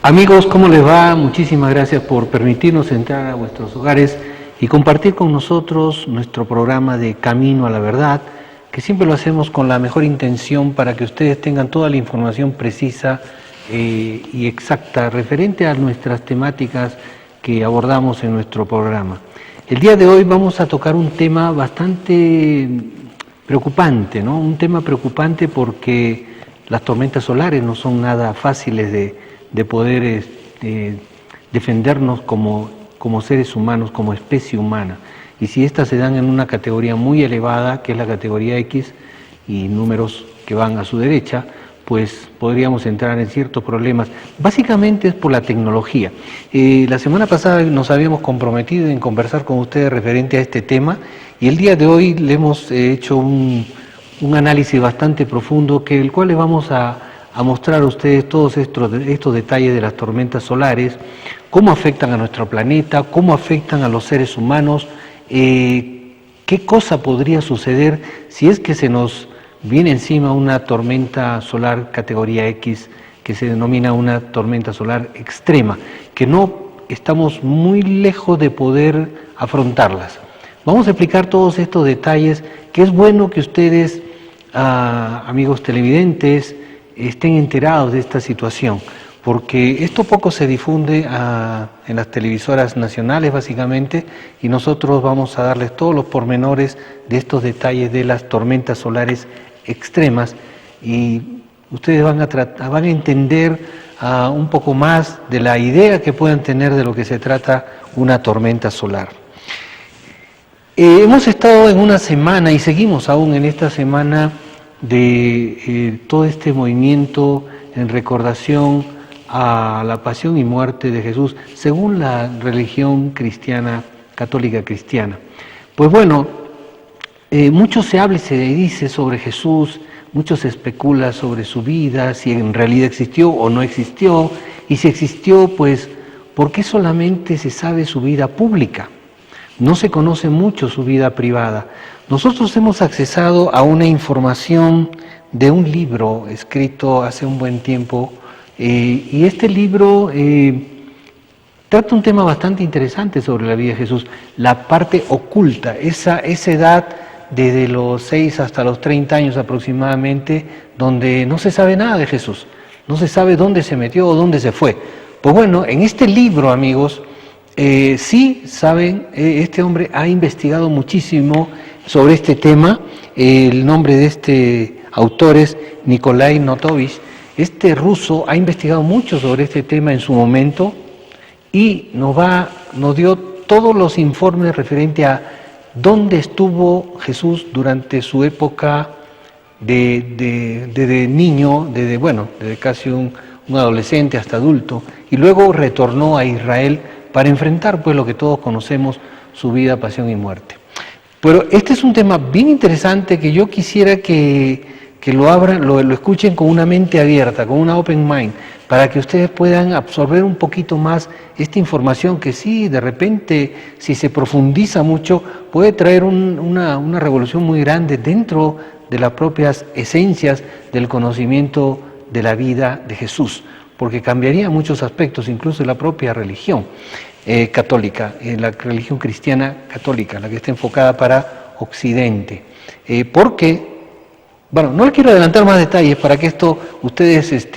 Amigos, ¿cómo les va? Muchísimas gracias por permitirnos entrar a vuestros hogares y compartir con nosotros nuestro programa de Camino a la Verdad, que siempre lo hacemos con la mejor intención para que ustedes tengan toda la información precisa y exacta referente a nuestras temáticas que abordamos en nuestro programa. El día de hoy vamos a tocar un tema bastante preocupante, ¿no? Un tema preocupante porque las tormentas solares no son nada fáciles de poder defendernos como seres humanos, como especie humana. Y si estas se dan en una categoría muy elevada, que es la categoría X, y números que van a su derecha, pues podríamos entrar en ciertos problemas. Básicamente es por la tecnología. La semana pasada nos habíamos comprometido en conversar con ustedes referente a este tema, y el día de hoy le hemos hecho un análisis bastante profundo, el cual les vamos a mostrar a ustedes todos estos detalles de las tormentas solares, cómo afectan a nuestro planeta, cómo afectan a los seres humanos, qué cosa podría suceder si es que se nos viene encima una tormenta solar categoría X, que se denomina una tormenta solar extrema, que no estamos muy lejos de poder afrontarlas. Vamos a explicar todos estos detalles, que es bueno que ustedes, amigos televidentes, estén enterados de esta situación, porque esto poco se difunde en las televisoras nacionales básicamente, y nosotros vamos a darles todos los pormenores de estos detalles de las tormentas solares extremas, y ustedes van a entender un poco más de la idea que puedan tener de lo que se trata una tormenta solar. Hemos estado en una semana, y seguimos aún en esta semana, de todo este movimiento en recordación a la pasión y muerte de Jesús según la religión cristiana, católica cristiana. Pues bueno, mucho se habla y se dice sobre Jesús, mucho se especula sobre su vida, si en realidad existió o no existió, y si existió, pues, ¿por qué solamente se sabe su vida pública? No se conoce mucho su vida privada. Nosotros hemos accesado a una información de un libro escrito hace un buen tiempo, y este libro trata un tema bastante interesante sobre la vida de Jesús, la parte oculta, esa edad desde los 6 hasta los 30 años aproximadamente, donde no se sabe nada de Jesús, no se sabe dónde se metió o dónde se fue. Pues bueno, en este libro, amigos, sí saben, este hombre ha investigado muchísimo sobre este tema. El nombre de este autor es Nikolai Notovich. Este ruso ha investigado mucho sobre este tema en su momento y nos dio todos los informes referentes a dónde estuvo Jesús durante su época de niño, desde casi un adolescente hasta adulto, y luego retornó a Israel para enfrentar pues lo que todos conocemos, su vida, pasión y muerte. Pero este es un tema bien interesante que yo quisiera que lo abran, lo escuchen con una mente abierta, con una open mind, para que ustedes puedan absorber un poquito más esta información que sí, de repente, si se profundiza mucho, puede traer una revolución muy grande dentro de las propias esencias del conocimiento de la vida de Jesús, porque cambiaría muchos aspectos, incluso de la propia religión católica, la religión cristiana católica, la que está enfocada para Occidente. No les quiero adelantar más detalles para que esto ustedes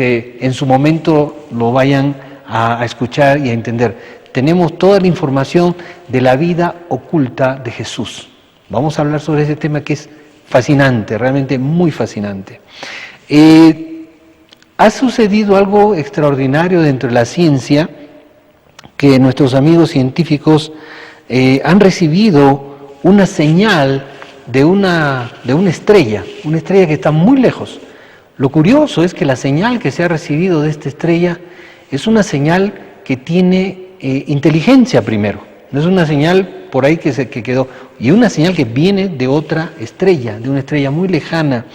en su momento lo vayan a escuchar y a entender. Tenemos toda la información de la vida oculta de Jesús. Vamos a hablar sobre ese tema que es fascinante, realmente muy fascinante. Ha sucedido algo extraordinario dentro de la ciencia, que nuestros amigos científicos han recibido una señal de una estrella que está muy lejos. Lo curioso es que la señal que se ha recibido de esta estrella es una señal que tiene inteligencia primero, no es una señal por ahí que quedó, y una señal que viene de otra estrella, de una estrella muy lejana,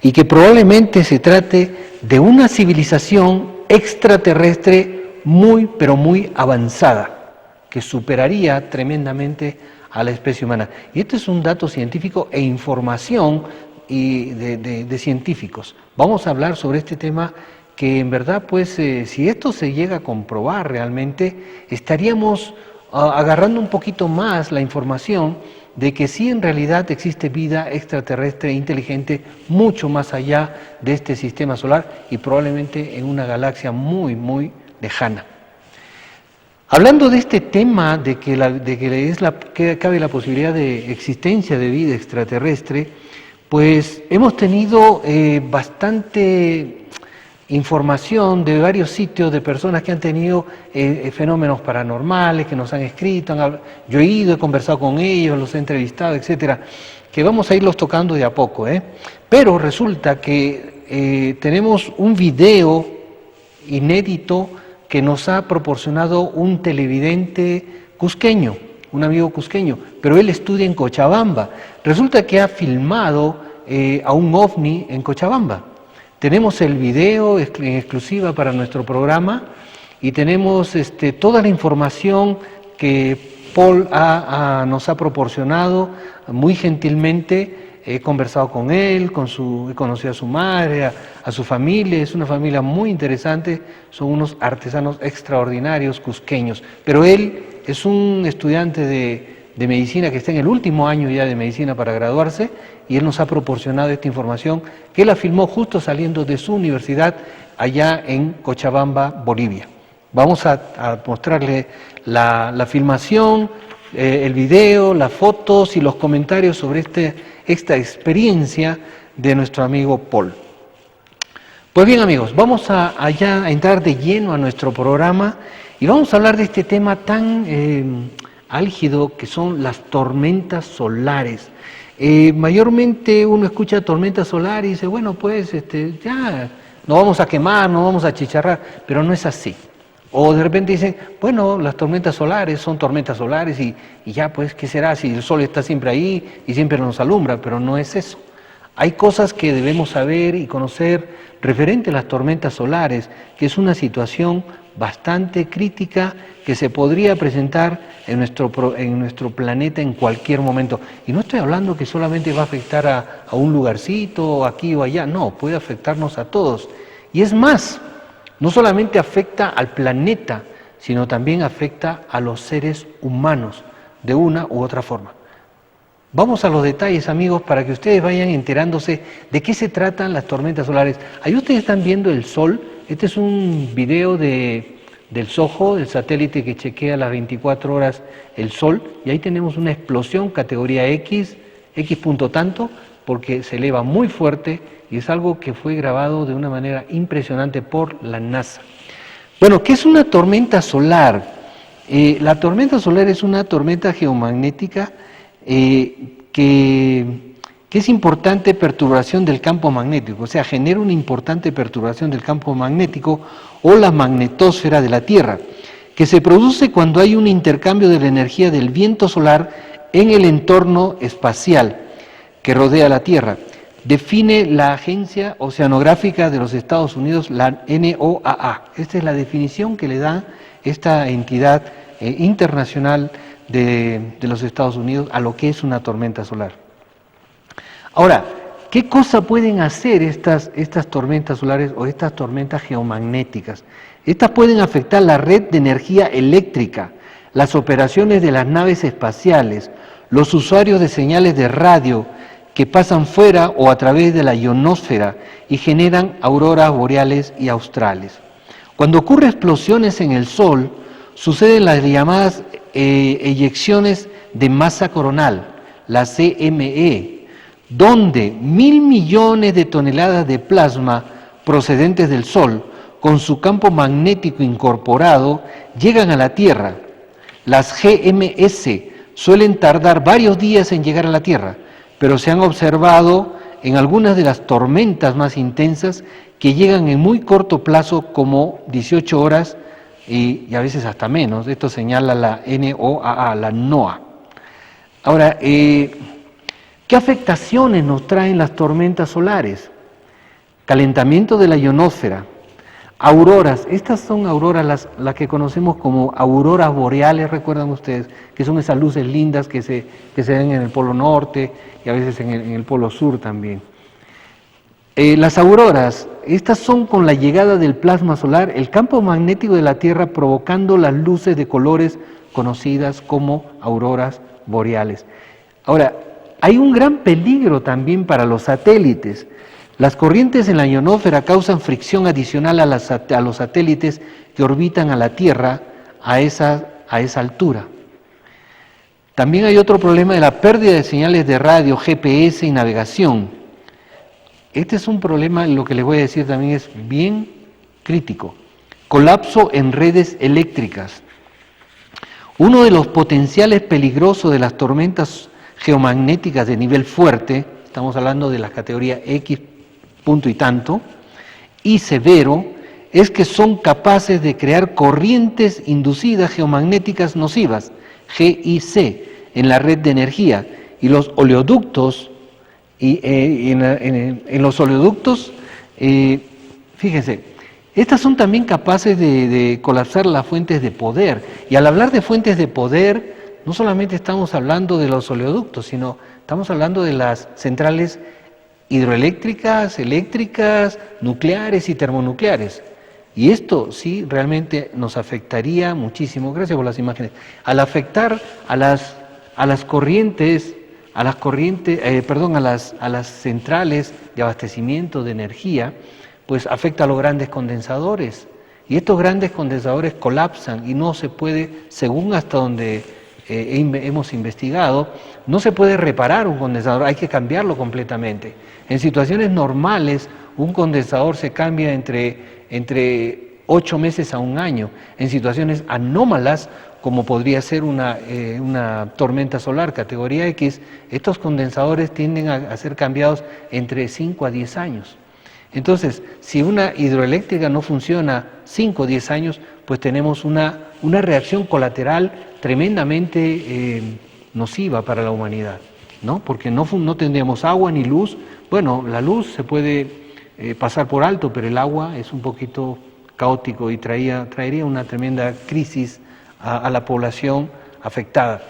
y que probablemente se trate de una civilización extraterrestre muy, pero muy avanzada, que superaría tremendamente a la especie humana. Y este es un dato científico e información de científicos. Vamos a hablar sobre este tema que en verdad, pues, si esto se llega a comprobar realmente, estaríamos agarrando un poquito más la información de que sí en realidad existe vida extraterrestre inteligente mucho más allá de este sistema solar y probablemente en una galaxia muy, muy lejana. Hablando de este tema de que cabe la posibilidad de existencia de vida extraterrestre, pues hemos tenido bastante información de varios sitios de personas que han tenido fenómenos paranormales, que nos han escrito, yo he ido, he conversado con ellos, los he entrevistado, etcétera, que vamos a irlos tocando de a poco, Pero resulta que tenemos un video inédito que nos ha proporcionado un televidente cusqueño, un amigo cusqueño, pero él estudia en Cochabamba. Resulta que ha filmado a un ovni en Cochabamba. Tenemos el video en exclusiva para nuestro programa y tenemos toda la información que Paul nos ha proporcionado muy gentilmente. He conversado con él, he conocido a su madre, a su familia, es una familia muy interesante, son unos artesanos extraordinarios cusqueños, pero él es un estudiante de medicina que está en el último año ya de medicina para graduarse y él nos ha proporcionado esta información que él la filmó justo saliendo de su universidad allá en Cochabamba, Bolivia. Vamos a mostrarle la filmación, el video, las fotos y los comentarios sobre esta experiencia de nuestro amigo Paul. Pues bien amigos, vamos allá a entrar de lleno a nuestro programa y vamos a hablar de este tema tan álgido que son las tormentas solares. Mayormente uno escucha tormenta solar y dice, bueno pues ya nos vamos a quemar, nos vamos a chicharrar, pero no es así. O de repente dicen, bueno, las tormentas solares son tormentas solares y ya pues, ¿qué será si el sol está siempre ahí y siempre nos alumbra? Pero no es eso. Hay cosas que debemos saber y conocer referente a las tormentas solares, que es una situación bastante crítica que se podría presentar en nuestro planeta en cualquier momento. Y no estoy hablando que solamente va a afectar a un lugarcito, aquí o allá, no, puede afectarnos a todos. Y es más, no solamente afecta al planeta, sino también afecta a los seres humanos de una u otra forma. Vamos a los detalles, amigos, para que ustedes vayan enterándose de qué se tratan las tormentas solares. Ahí ustedes están viendo el Sol. Este es un video del SOHO, el satélite que chequea las 24 horas el Sol. Y ahí tenemos una explosión categoría X punto tanto, porque se eleva muy fuerte y es algo que fue grabado de una manera impresionante por la NASA. Bueno, ¿qué es una tormenta solar? La tormenta solar es una tormenta geomagnética que es importante perturbación del campo magnético, o sea, genera una importante perturbación del campo magnético o la magnetosfera de la Tierra, que se produce cuando hay un intercambio de la energía del viento solar en el entorno espacial que rodea la Tierra. Define la Agencia Oceanográfica de los Estados Unidos, la NOAA. Esta es la definición que le da esta entidad internacional de los Estados Unidos a lo que es una tormenta solar. Ahora, ¿qué cosa pueden hacer estas tormentas solares o estas tormentas geomagnéticas? Estas pueden afectar la red de energía eléctrica, las operaciones de las naves espaciales, los usuarios de señales de radio que pasan fuera o a través de la ionosfera y generan auroras boreales y australes. Cuando ocurren explosiones en el Sol, suceden las llamadas eyecciones de masa coronal, la CME, donde 1.000 millones de toneladas de plasma procedentes del Sol, con su campo magnético incorporado, llegan a la Tierra. Las GMS suelen tardar varios días en llegar a la Tierra, pero se han observado en algunas de las tormentas más intensas que llegan en muy corto plazo, como 18 horas y a veces hasta menos. Esto señala la NOAA, la NOAA. Ahora, ¿qué afectaciones nos traen las tormentas solares? Calentamiento de la ionosfera, auroras. Estas son auroras, las que conocemos como auroras boreales, recuerdan ustedes, que son esas luces lindas que se ven en el polo norte y a veces en el polo sur también. Las auroras, estas son con la llegada del plasma solar, el campo magnético de la Tierra provocando las luces de colores conocidas como auroras boreales. Ahora, hay un gran peligro también para los satélites. Las corrientes en la ionosfera causan fricción adicional a los satélites que orbitan a la Tierra a esa altura. También hay otro problema de la pérdida de señales de radio, GPS y navegación. Este es un problema, lo que les voy a decir también es bien crítico. Colapso en redes eléctricas. Uno de los potenciales peligrosos de las tormentas geomagnéticas de nivel fuerte, estamos hablando de la categoría X punto y tanto, y severo, es que son capaces de crear corrientes inducidas geomagnéticas nocivas, GIC, en la red de energía, y los oleoductos. En los oleoductos, fíjense, estas son también capaces de colapsar las fuentes de poder. Y al hablar de fuentes de poder, no solamente estamos hablando de los oleoductos, sino estamos hablando de las centrales hidroeléctricas, eléctricas, nucleares y termonucleares. Y esto sí realmente nos afectaría muchísimo. Gracias por las imágenes. Al afectar a las corrientes, a las centrales de abastecimiento de energía, pues afecta a los grandes condensadores. Y estos grandes condensadores colapsan y no se puede, según hasta donde hemos investigado, no se puede reparar un condensador, hay que cambiarlo completamente. En situaciones normales, un condensador se cambia entre 8 meses a 1 año. En situaciones anómalas, como podría ser una tormenta solar categoría X, estos condensadores tienden a ser cambiados entre 5 a 10 años. Entonces, si una hidroeléctrica no funciona 5 o 10 años, pues tenemos una reacción colateral tremendamente nociva para la humanidad, ¿no? Porque no tendríamos agua ni luz. Bueno, la luz se puede pasar por alto, pero el agua es un poquito caótico y traería una tremenda crisis a la población afectada.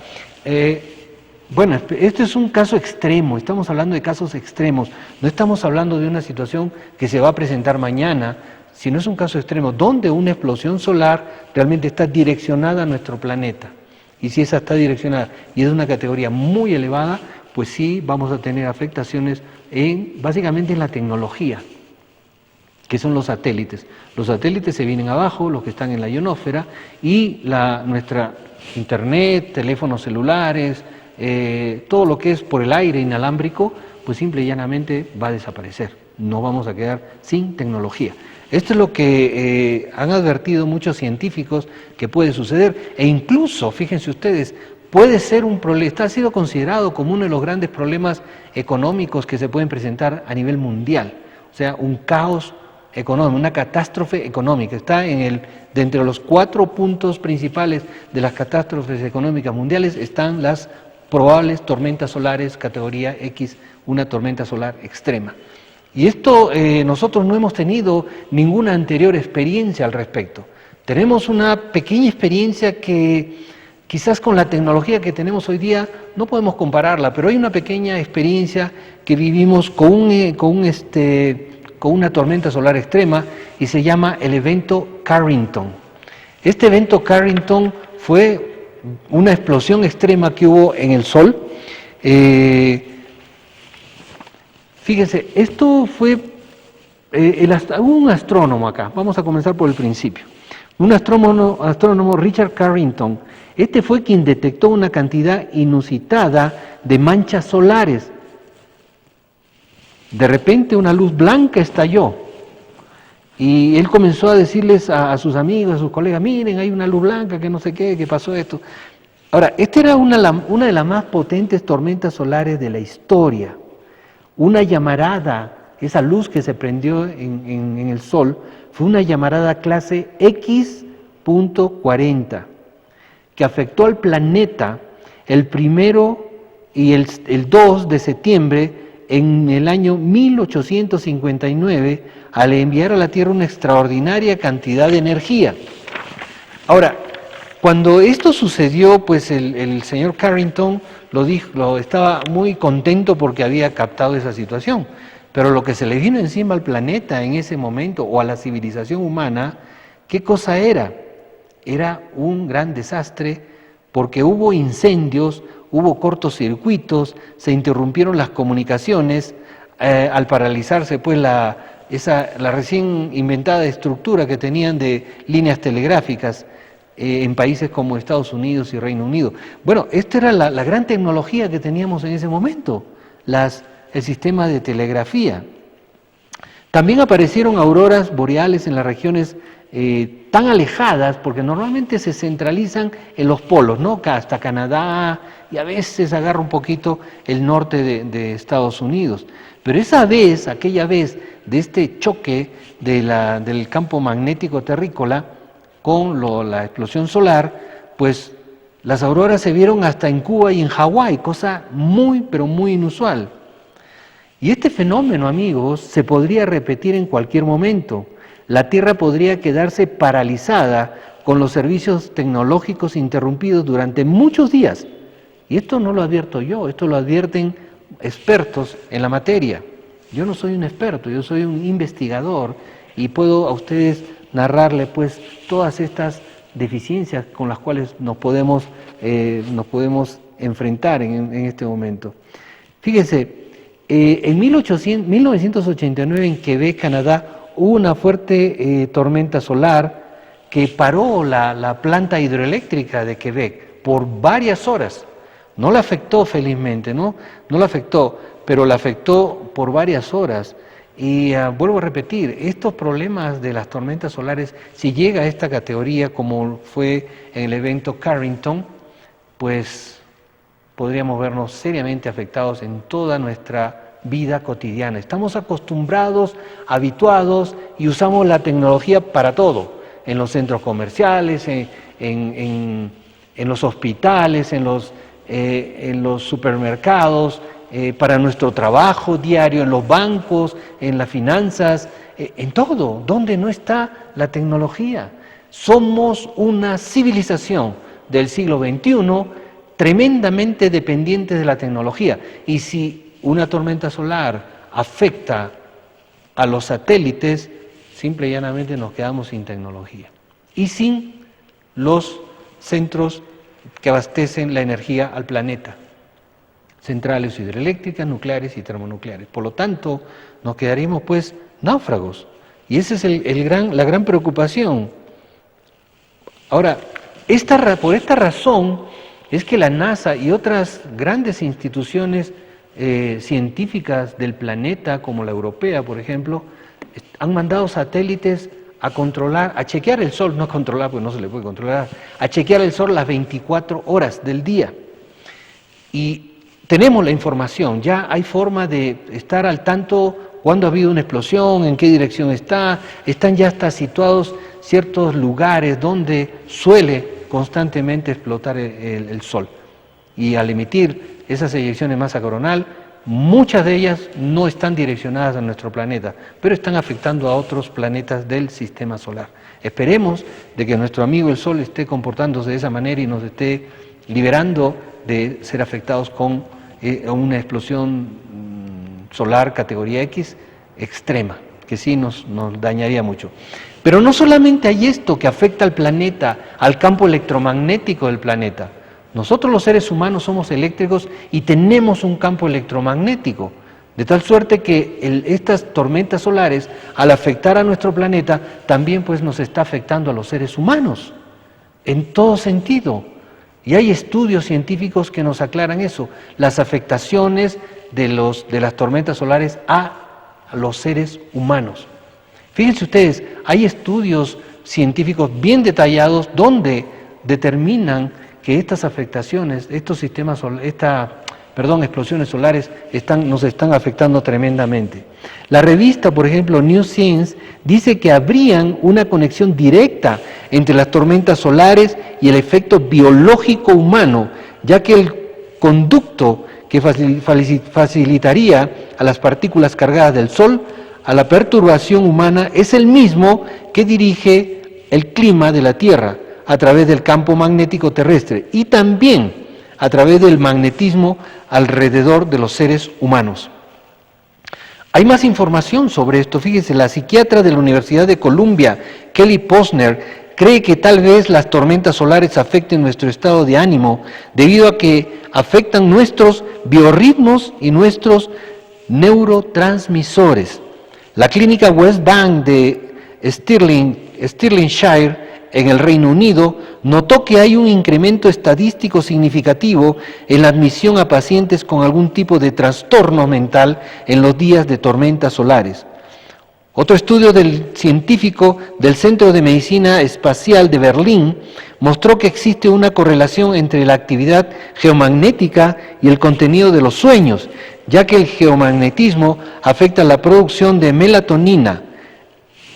Bueno, este es un caso extremo, estamos hablando de casos extremos, no estamos hablando de una situación que se va a presentar mañana, sino es un caso extremo, donde una explosión solar realmente está direccionada a nuestro planeta. Y si esa está direccionada y es de una categoría muy elevada, pues sí vamos a tener afectaciones básicamente en la tecnología, que son los satélites. Los satélites se vienen abajo, los que están en la ionosfera, y nuestra internet, teléfonos celulares, todo lo que es por el aire inalámbrico, pues simple y llanamente va a desaparecer. No vamos a quedar sin tecnología. Esto es lo que han advertido muchos científicos que puede suceder, e incluso, fíjense ustedes, puede ser un problema, ha sido considerado como uno de los grandes problemas económicos que se pueden presentar a nivel mundial, o sea, un caos económico, una catástrofe económica. Está de entre los 4 puntos principales de las catástrofes económicas mundiales están las probables tormentas solares categoría X, una tormenta solar extrema. Y esto nosotros no hemos tenido ninguna anterior experiencia al respecto. Tenemos una pequeña experiencia que quizás con la tecnología que tenemos hoy día no podemos compararla, pero hay una pequeña experiencia que vivimos con una tormenta solar extrema y se llama el evento Carrington. Este evento Carrington fue una explosión extrema que hubo en el Sol. Fíjense, esto fue un astrónomo acá, vamos a comenzar por el principio. Un astrónomo Richard Carrington, este fue quien detectó una cantidad inusitada de manchas solares. De repente una luz blanca estalló y él comenzó a decirles a sus amigos, a sus colegas, miren, hay una luz blanca, que no sé qué, que pasó esto. Ahora, esta era una de las más potentes tormentas solares de la historia. Una llamarada, esa luz que se prendió en el Sol, fue una llamarada clase X.40, que afectó al planeta el 1 y el 2 de septiembre en el año 1859, al enviar a la Tierra una extraordinaria cantidad de energía. Ahora, cuando esto sucedió, pues el señor Carrington estaba muy contento porque había captado esa situación. Pero lo que se le vino encima al planeta en ese momento, o a la civilización humana, ¿qué cosa era? Era un gran desastre, porque hubo incendios, hubo cortocircuitos, se interrumpieron las comunicaciones, al paralizarse pues la recién inventada estructura que tenían de líneas telegráficas en países como Estados Unidos y Reino Unido. Bueno, esta era la gran tecnología que teníamos en ese momento, el sistema de telegrafía. También aparecieron auroras boreales en las regiones tan alejadas, porque normalmente se centralizan en los polos, ¿no? Hasta Canadá, y a veces agarra un poquito el norte de Estados Unidos. Pero aquella vez de este choque del campo magnético terrícola con la explosión solar, pues las auroras se vieron hasta en Cuba y en Hawái, cosa muy, pero muy inusual. Y este fenómeno, amigos, se podría repetir en cualquier momento. La Tierra podría quedarse paralizada con los servicios tecnológicos interrumpidos durante muchos días. Y esto no lo advierto yo, esto lo advierten expertos en la materia. Yo no soy un experto, yo soy un investigador y puedo a ustedes narrarles pues todas estas deficiencias con las cuales nos podemos enfrentar en este momento. Fíjense, en 1989 en Quebec, Canadá, hubo una fuerte tormenta solar que paró la planta hidroeléctrica de Quebec por varias horas. No la afectó felizmente, no la afectó, pero la afectó por varias horas. Y vuelvo a repetir, estos problemas de las tormentas solares, si llega a esta categoría como fue en el evento Carrington, pues podríamos vernos seriamente afectados en toda nuestra vida cotidiana. Estamos acostumbrados, habituados y usamos la tecnología para todo, en los centros comerciales, en los hospitales, en los supermercados, para nuestro trabajo diario, en los bancos, en las finanzas, en todo. ¿Dónde no está la tecnología? Somos una civilización del siglo XXI tremendamente dependientes de la tecnología. Y si una tormenta solar afecta a los satélites, simple y llanamente nos quedamos sin tecnología y sin los centros que abastecen la energía al planeta, centrales hidroeléctricas, nucleares y termonucleares. Por lo tanto, nos quedaríamos pues náufragos, y esa es la gran preocupación. Ahora, por esta razón es que la NASA y otras grandes instituciones científicas del planeta, como la europea, por ejemplo, han mandado satélites a chequear el Sol, no a controlar, porque no se le puede controlar, a chequear el Sol las 24 horas del día. Y tenemos la información, ya hay forma de estar al tanto cuando ha habido una explosión, en qué dirección están ya hasta situados ciertos lugares donde suele constantemente explotar el Sol. Y al emitir esas eyecciones de masa coronal, muchas de ellas no están direccionadas a nuestro planeta, pero están afectando a otros planetas del sistema solar. Esperemos de que nuestro amigo el Sol esté comportándose de esa manera y nos esté liberando de ser afectados con una explosión solar categoría X extrema, que sí nos dañaría mucho. Pero no solamente hay esto que afecta al planeta, al campo electromagnético del planeta. Nosotros los seres humanos somos eléctricos y tenemos un campo electromagnético, de tal suerte que estas tormentas solares, al afectar a nuestro planeta, también pues nos está afectando a los seres humanos, en todo sentido. Y hay estudios científicos que nos aclaran eso, las afectaciones de las tormentas solares a los seres humanos. Fíjense ustedes, hay estudios científicos bien detallados donde determinan que estas afectaciones, explosiones solares nos están afectando tremendamente. La revista, por ejemplo, New Science, dice que habrían una conexión directa entre las tormentas solares y el efecto biológico humano, ya que el conducto que facilitaría a las partículas cargadas del Sol a la perturbación humana es el mismo que dirige el clima de la Tierra a través del campo magnético terrestre y también a través del magnetismo alrededor de los seres humanos. Hay más información sobre esto. Fíjense, la psiquiatra de la Universidad de Columbia, Kelly Posner, cree que tal vez las tormentas solares afecten nuestro estado de ánimo debido a que afectan nuestros biorritmos y nuestros neurotransmisores. La clínica West Bank de Stirlingshire, en el Reino Unido, notó que hay un incremento estadístico significativo en la admisión a pacientes con algún tipo de trastorno mental en los días de tormentas solares. Otro estudio del científico del Centro de Medicina Espacial de Berlín mostró que existe una correlación entre la actividad geomagnética y el contenido de los sueños, ya que el geomagnetismo afecta la producción de melatonina.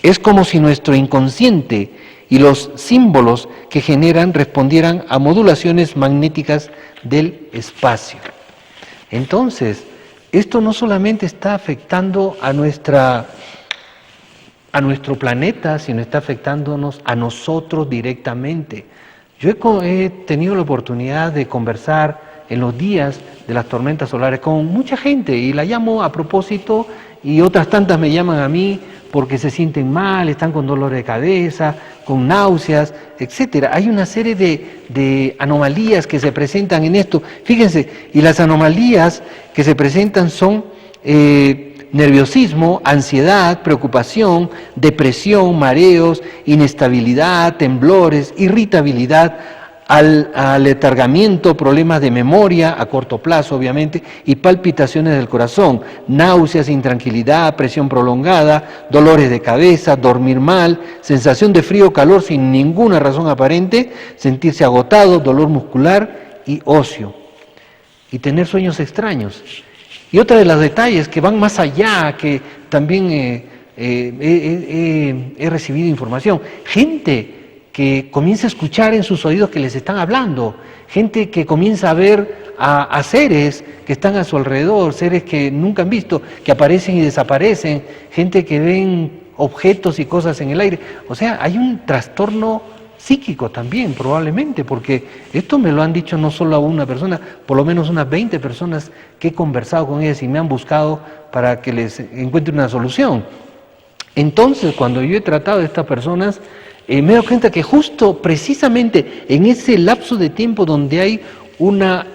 Es como si nuestro inconsciente y los símbolos que generan respondieran a modulaciones magnéticas del espacio. Entonces, esto no solamente está afectando a nuestro planeta, sino está afectándonos a nosotros directamente. Yo he tenido la oportunidad de conversar en los días de las tormentas solares con mucha gente y la llamo a propósito y otras tantas me llaman a mí porque se sienten mal, están con dolor de cabeza, con náuseas, etcétera. Hay una serie de anomalías que se presentan en esto. Fíjense, y las anomalías que se presentan son nerviosismo, ansiedad, preocupación, depresión, mareos, inestabilidad, temblores, irritabilidad, aletargamiento, problemas de memoria a corto plazo, obviamente, y palpitaciones del corazón, náuseas, intranquilidad, presión prolongada, dolores de cabeza, dormir mal, sensación de frío o calor sin ninguna razón aparente, sentirse agotado, dolor muscular y óseo, y tener sueños extraños. Y otra de los detalles que van más allá, que también he recibido información, gente que comienza a escuchar en sus oídos que les están hablando, gente que comienza a ver a seres que están a su alrededor, seres que nunca han visto, que aparecen y desaparecen, gente que ven objetos y cosas en el aire. O sea, hay un trastorno psíquico también, probablemente, porque esto me lo han dicho no solo a una persona, por lo menos unas 20 personas que he conversado con ellas y me han buscado para que les encuentre una solución. Entonces, cuando yo he tratado a estas personas, me he dado cuenta que justo precisamente en ese lapso de tiempo donde hay una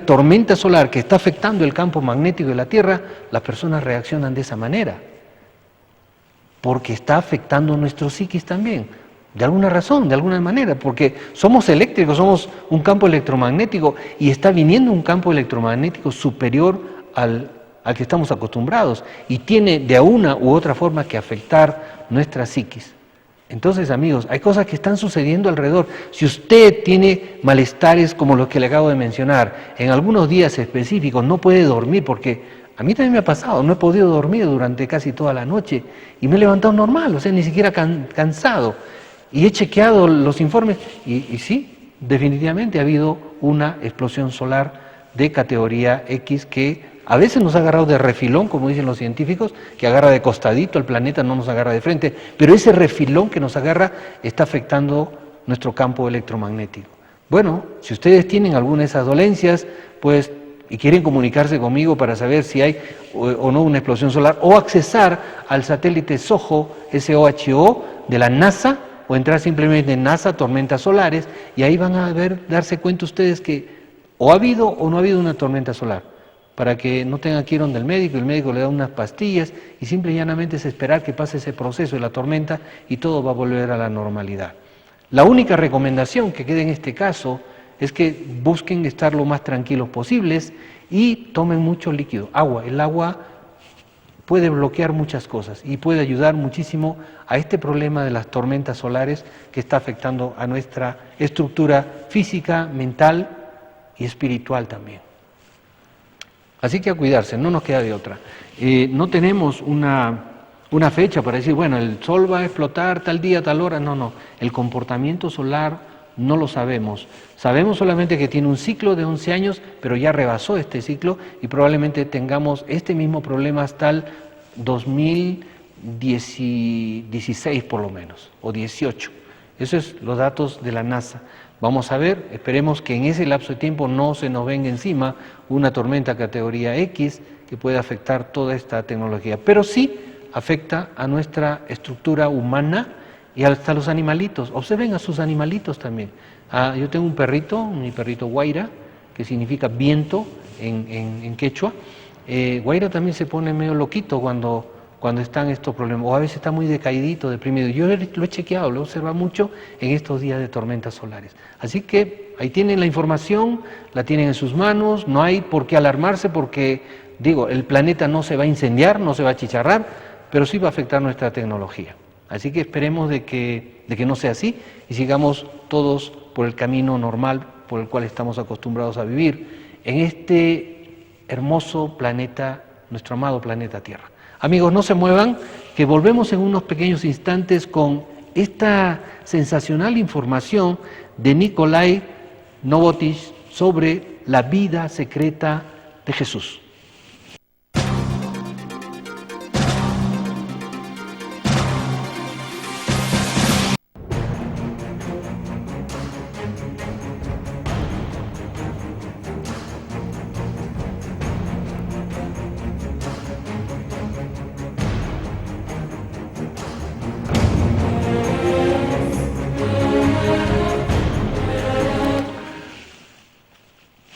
tormenta solar que está afectando el campo magnético de la Tierra, las personas reaccionan de esa manera, porque está afectando nuestro psiquis también, de alguna razón, de alguna manera, porque somos eléctricos, somos un campo electromagnético y está viniendo un campo electromagnético superior al que estamos acostumbrados y tiene de una u otra forma que afectar nuestra psiquis. Entonces, amigos, hay cosas que están sucediendo alrededor. Si usted tiene malestares como los que le acabo de mencionar, en algunos días específicos no puede dormir, porque a mí también me ha pasado, no he podido dormir durante casi toda la noche y me he levantado normal, o sea, ni siquiera cansado. Y he chequeado los informes y sí, definitivamente ha habido una explosión solar de categoría X que a veces nos ha agarrado de refilón, como dicen los científicos, que agarra de costadito, el planeta no nos agarra de frente, pero ese refilón que nos agarra está afectando nuestro campo electromagnético. Bueno, si ustedes tienen alguna de esas dolencias, pues, y quieren comunicarse conmigo para saber si hay o no una explosión solar, o accesar al satélite SOHO, SOHO, de la NASA, o entrar simplemente en NASA, tormentas solares, y ahí van a darse cuenta ustedes que o ha habido o no ha habido una tormenta solar, para que no tengan que ir donde el médico le da unas pastillas y simple y llanamente es esperar que pase ese proceso de la tormenta y todo va a volver a la normalidad. La única recomendación que queda en este caso es que busquen estar lo más tranquilos posibles y tomen mucho líquido, agua. El agua puede bloquear muchas cosas y puede ayudar muchísimo a este problema de las tormentas solares que está afectando a nuestra estructura física, mental y espiritual también. Así que a cuidarse, no nos queda de otra. No tenemos una fecha para decir, bueno, el sol va a explotar tal día, tal hora. No. El comportamiento solar no lo sabemos. Sabemos solamente que tiene un ciclo de 11 años, pero ya rebasó este ciclo y probablemente tengamos este mismo problema hasta el 2016 por lo menos, o 18. Eso es los datos de la NASA. Vamos a ver, esperemos que en ese lapso de tiempo no se nos venga encima una tormenta categoría X que pueda afectar toda esta tecnología, pero sí afecta a nuestra estructura humana y hasta los animalitos. Observen a sus animalitos también. Yo tengo un perrito, mi perrito Guaira, que significa viento en quechua. Guaira también se pone medio loquito cuando están estos problemas, o a veces está muy decaidito, deprimido. Yo lo he chequeado, lo he observado mucho en estos días de tormentas solares. Así que ahí tienen la información, la tienen en sus manos, no hay por qué alarmarse porque, digo, el planeta no se va a incendiar, no se va a achicharrar, pero sí va a afectar nuestra tecnología. Así que esperemos de que no sea así y sigamos todos por el camino normal por el cual estamos acostumbrados a vivir en este hermoso planeta, nuestro amado planeta Tierra. Amigos, no se muevan, que volvemos en unos pequeños instantes con esta sensacional información de Nikolai Novotich sobre la vida secreta de Jesús.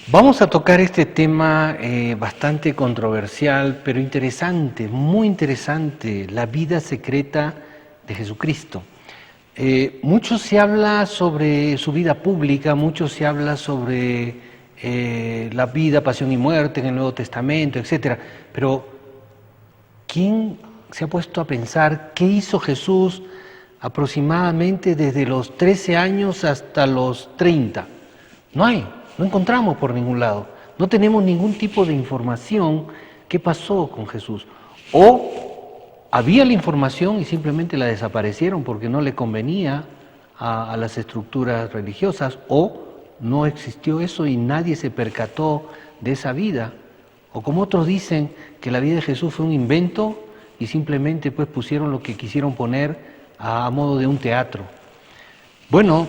Vamos a tocar este tema bastante controversial, pero interesante, muy interesante, la vida secreta de Jesucristo. Mucho se habla sobre su vida pública, mucho se habla sobre la vida, pasión y muerte en el Nuevo Testamento, etc. Pero, ¿quién se ha puesto a pensar qué hizo Jesús aproximadamente desde los 13 años hasta los 30? No encontramos por ningún lado, no tenemos ningún tipo de información qué pasó con Jesús. O había la información y simplemente la desaparecieron porque no le convenía a las estructuras religiosas, o no existió eso y nadie se percató de esa vida. O como otros dicen que la vida de Jesús fue un invento y simplemente pues pusieron lo que quisieron poner a modo de un teatro. Bueno,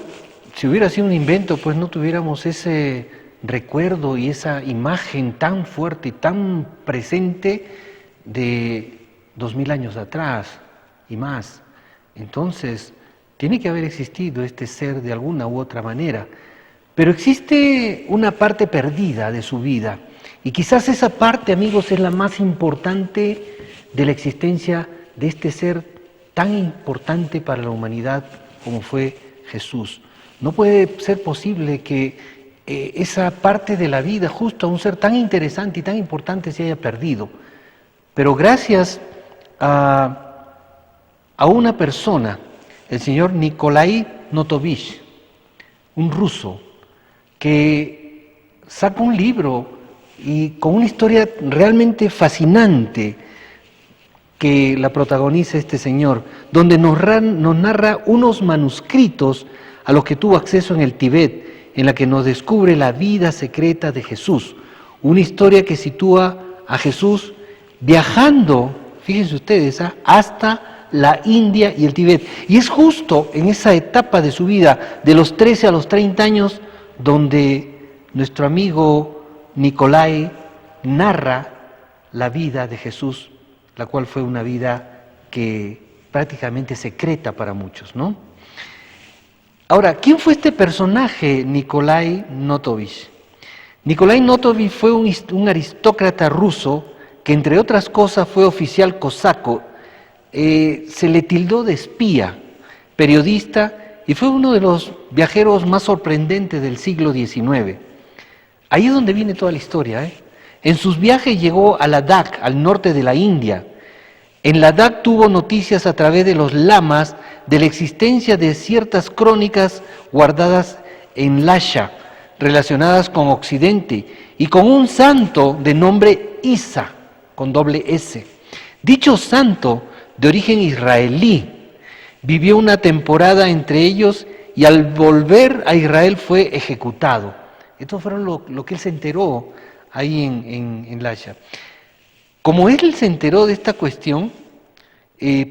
si hubiera sido un invento, pues no tuviéramos ese recuerdo y esa imagen tan fuerte y tan presente de 2000 años atrás y más. Entonces, tiene que haber existido este ser de alguna u otra manera. Pero existe una parte perdida de su vida. Y quizás esa parte, amigos, es la más importante de la existencia de este ser tan importante para la humanidad como fue Jesús. No puede ser posible que esa parte de la vida, justo a un ser tan interesante y tan importante, se haya perdido. Pero gracias a una persona, el señor Nikolai Notovich, un ruso, que saca un libro y con una historia realmente fascinante que la protagoniza este señor, donde nos narra unos manuscritos a los que tuvo acceso en el Tíbet, en la que nos descubre la vida secreta de Jesús. Una historia que sitúa a Jesús viajando, fíjense ustedes, hasta la India y el Tíbet. Y es justo en esa etapa de su vida, de los 13 a los 30 años, donde nuestro amigo Nikolai narra la vida de Jesús, la cual fue una vida que prácticamente secreta para muchos, ¿no? Ahora, ¿quién fue este personaje, Nikolai Notovich? Nikolai Notovich fue un aristócrata ruso que, entre otras cosas, fue oficial cosaco. Se le tildó de espía, periodista, y fue uno de los viajeros más sorprendentes del siglo XIX. Ahí es donde viene toda la historia, En sus viajes llegó a Ladakh, al norte de la India. En Ladakh tuvo noticias a través de los lamas de la existencia de ciertas crónicas guardadas en Lhasa, relacionadas con Occidente, y con un santo de nombre Isa, con doble S. Dicho santo, de origen israelí, vivió una temporada entre ellos y al volver a Israel fue ejecutado. Esto fue lo que él se enteró ahí en Lhasa. Como él se enteró de esta cuestión,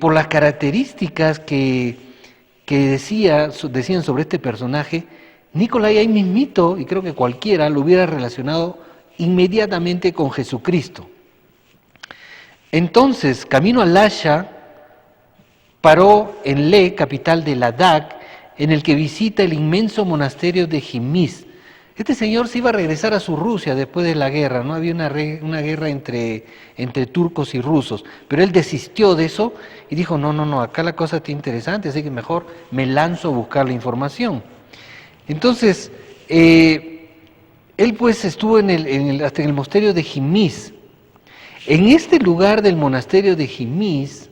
por las características que que decían sobre este personaje, Nicolai ahí mismito, y creo que cualquiera, lo hubiera relacionado inmediatamente con Jesucristo. Entonces, camino a Lasha, paró en Le, capital de Ladakh, en el que visita el inmenso monasterio de Jimis. Este señor se iba a regresar a su Rusia después de la guerra, ¿no? Había una guerra entre turcos y rusos, pero él desistió de eso y dijo, no, acá la cosa está interesante, así que mejor me lanzo a buscar la información. Entonces, él pues estuvo hasta en el monasterio de Jimis. En este lugar del monasterio de Jimis,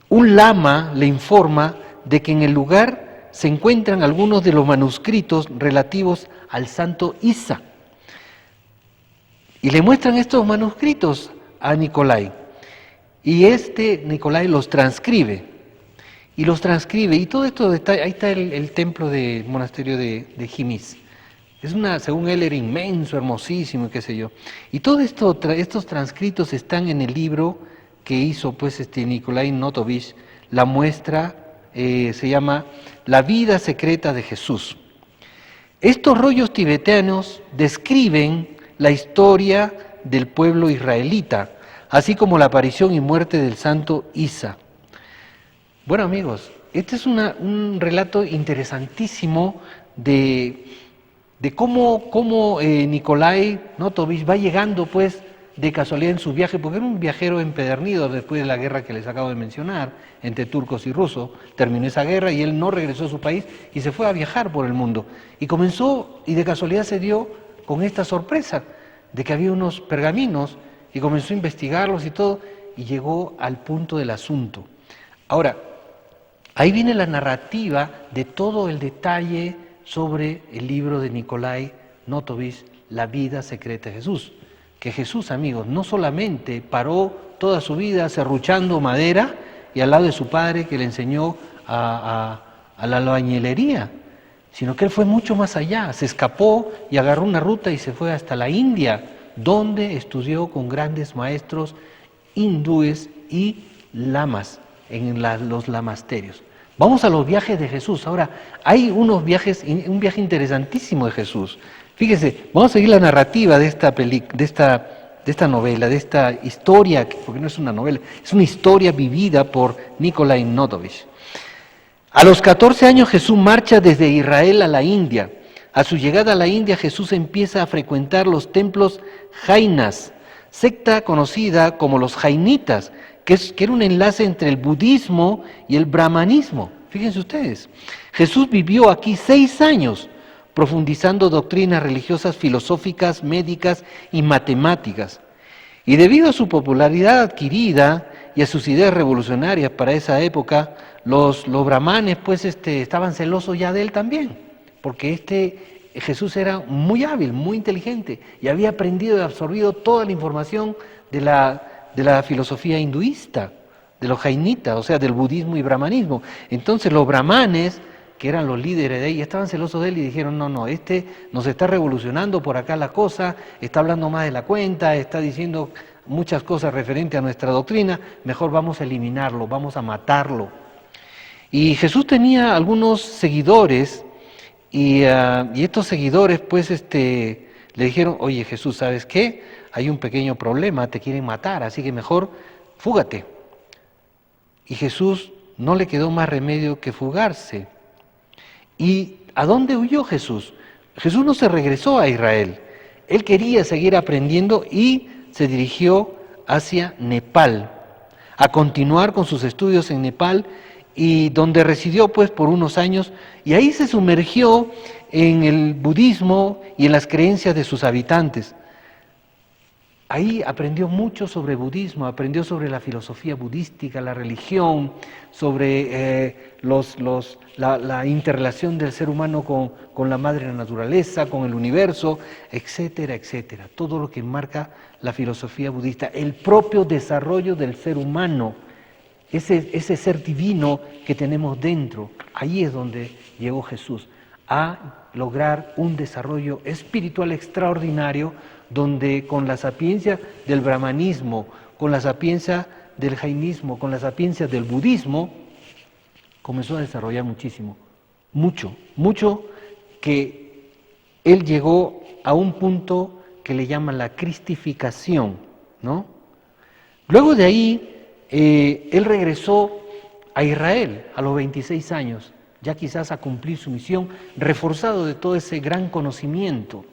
un lama le informa de que en el lugar se encuentran algunos de los manuscritos relativos al santo Isa. Y le muestran estos manuscritos a Nicolai. Y Nicolai los transcribe. Y todo esto, ahí está el templo del monasterio de Jimis. Según él era inmenso, hermosísimo, qué sé yo. Y todos estos transcritos están en el libro que hizo pues Nikolai Notovich, la muestra, se llama La vida secreta de Jesús. Estos rollos tibetanos describen la historia del pueblo israelita, así como la aparición y muerte del santo Isa. Bueno amigos, este es un relato interesantísimo de cómo Nikolai Notovich va llegando pues de casualidad en su viaje, porque era un viajero empedernido después de la guerra que les acabo de mencionar, entre turcos y rusos. Terminó esa guerra y él no regresó a su país y se fue a viajar por el mundo. Y de casualidad se dio con esta sorpresa de que había unos pergaminos y comenzó a investigarlos y todo, y llegó al punto del asunto. Ahora, ahí viene la narrativa de todo el detalle sobre el libro de Nikolai Notovich, La vida secreta de Jesús. Que Jesús, amigos, no solamente paró toda su vida serruchando madera y al lado de su padre que le enseñó a la albañilería, sino que él fue mucho más allá, se escapó y agarró una ruta y se fue hasta la India, donde estudió con grandes maestros hindúes y lamas en los lamasterios. Vamos a los viajes de Jesús. Ahora, hay un viaje interesantísimo de Jesús. Fíjese, vamos a seguir la narrativa de esta novela, de esta historia, porque no es una novela, es una historia vivida por Nikolai Notovich. A los 14 años Jesús marcha desde Israel a la India. A su llegada a la India, Jesús empieza a frecuentar los templos jainas, secta conocida como los jainitas, que era un enlace entre el budismo y el brahmanismo. Fíjense ustedes, Jesús vivió aquí 6 años, profundizando doctrinas religiosas, filosóficas, médicas y matemáticas. Y debido a su popularidad adquirida y a sus ideas revolucionarias para esa época, los brahmanes pues estaban celosos ya de él también, porque Jesús era muy hábil, muy inteligente, y había aprendido y absorbido toda la información de la filosofía hinduista, de los jainitas, o sea, del budismo y brahmanismo. Entonces los brahmanes, que eran los líderes de ahí, estaban celosos de él y dijeron, no, nos está revolucionando por acá la cosa, está hablando más de la cuenta, está diciendo muchas cosas referentes a nuestra doctrina, mejor vamos a eliminarlo, vamos a matarlo. Y Jesús tenía algunos seguidores, y estos seguidores pues le dijeron, oye Jesús, ¿sabes qué? Hay un pequeño problema, te quieren matar, así que mejor fúgate. Y Jesús no le quedó más remedio que fugarse. ¿Y a dónde huyó Jesús? Jesús no se regresó a Israel. Él quería seguir aprendiendo y se dirigió hacia Nepal, a continuar con sus estudios en Nepal, y donde residió pues por unos años, y ahí se sumergió en el budismo y en las creencias de sus habitantes. Ahí aprendió mucho sobre budismo, aprendió sobre la filosofía budística, la religión, sobre la interrelación del ser humano con la madre naturaleza, con el universo, etcétera, etcétera. Todo lo que enmarca la filosofía budista, el propio desarrollo del ser humano, ese ser divino que tenemos dentro. Ahí es donde llegó Jesús, a lograr un desarrollo espiritual extraordinario, donde con la sapiencia del brahmanismo, con la sapiencia del jainismo, con la sapiencia del budismo, comenzó a desarrollar muchísimo, mucho que él llegó a un punto que le llaman la cristificación, ¿no? Luego de ahí, él regresó a Israel a los 26 años, ya quizás a cumplir su misión, reforzado de todo ese gran conocimiento.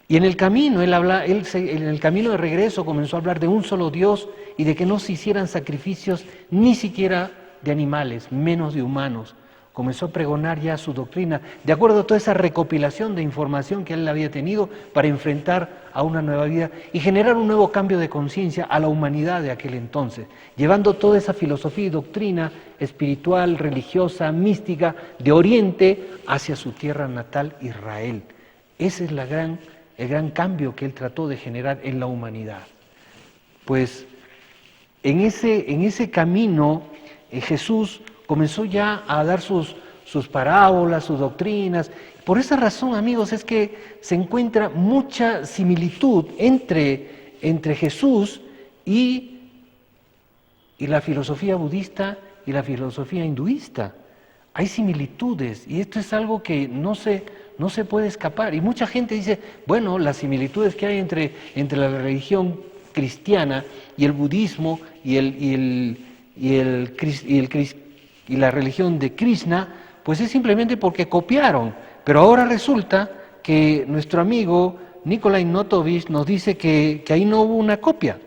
Y en el camino, en el camino de regreso comenzó a hablar de un solo Dios y de que no se hicieran sacrificios ni siquiera de animales, menos de humanos. Comenzó a pregonar ya su doctrina, de acuerdo a toda esa recopilación de información que él había tenido para enfrentar a una nueva vida y generar un nuevo cambio de conciencia a la humanidad de aquel entonces, llevando toda esa filosofía y doctrina espiritual, religiosa, mística de Oriente hacia su tierra natal, Israel. Ese es el gran cambio que él trató de generar en la humanidad. Pues en ese camino Jesús comenzó ya a dar sus parábolas, sus doctrinas. Por esa razón, amigos, es que se encuentra mucha similitud entre Jesús y la filosofía budista y la filosofía hinduista. Hay similitudes y esto es algo que no se puede escapar. Y mucha gente dice, bueno, las similitudes que hay entre la religión cristiana y el budismo y la religión de Krishna, pues es simplemente porque copiaron. Pero ahora resulta que nuestro amigo Nikolai Notovich nos dice que ahí no hubo una copia,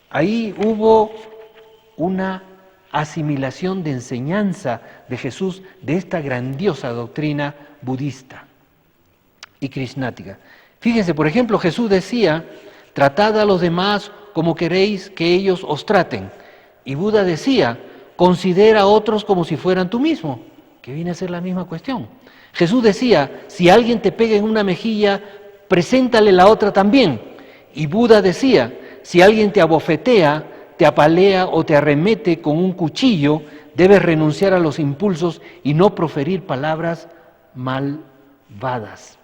ahí hubo una asimilación de enseñanza de Jesús de esta grandiosa doctrina budista y krishnática. Fíjense, por ejemplo, Jesús decía, tratad a los demás como queréis que ellos os traten. Y Buda decía, considera a otros como si fueran tú mismo, que viene a ser la misma cuestión. Jesús decía, si alguien te pega en una mejilla, preséntale la otra también. Y Buda decía, si alguien te abofetea, te apalea o te arremete con un cuchillo, debes renunciar a los impulsos y no proferir palabras malvadas.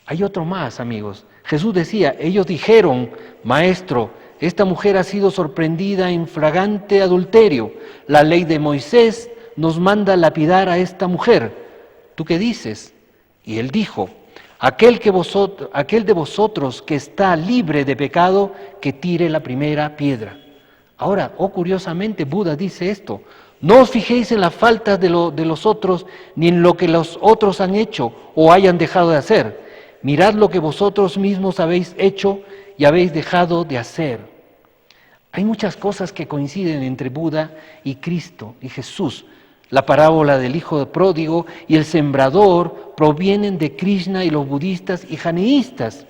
Hay otro más, amigos. Jesús decía, ellos dijeron, Maestro, esta mujer ha sido sorprendida en flagrante adulterio. La ley de Moisés nos manda lapidar a esta mujer. ¿Tú qué dices? Y él dijo, aquel de vosotros que está libre de pecado, que tire la primera piedra. Ahora, curiosamente, Buda dice esto, no os fijéis en las faltas de los otros, ni en lo que los otros han hecho o hayan dejado de hacer. Mirad lo que vosotros mismos habéis hecho y habéis dejado de hacer. Hay muchas cosas que coinciden entre Buda y Cristo y Jesús. La parábola del hijo pródigo y el sembrador provienen de Krishna y los budistas y jainistas.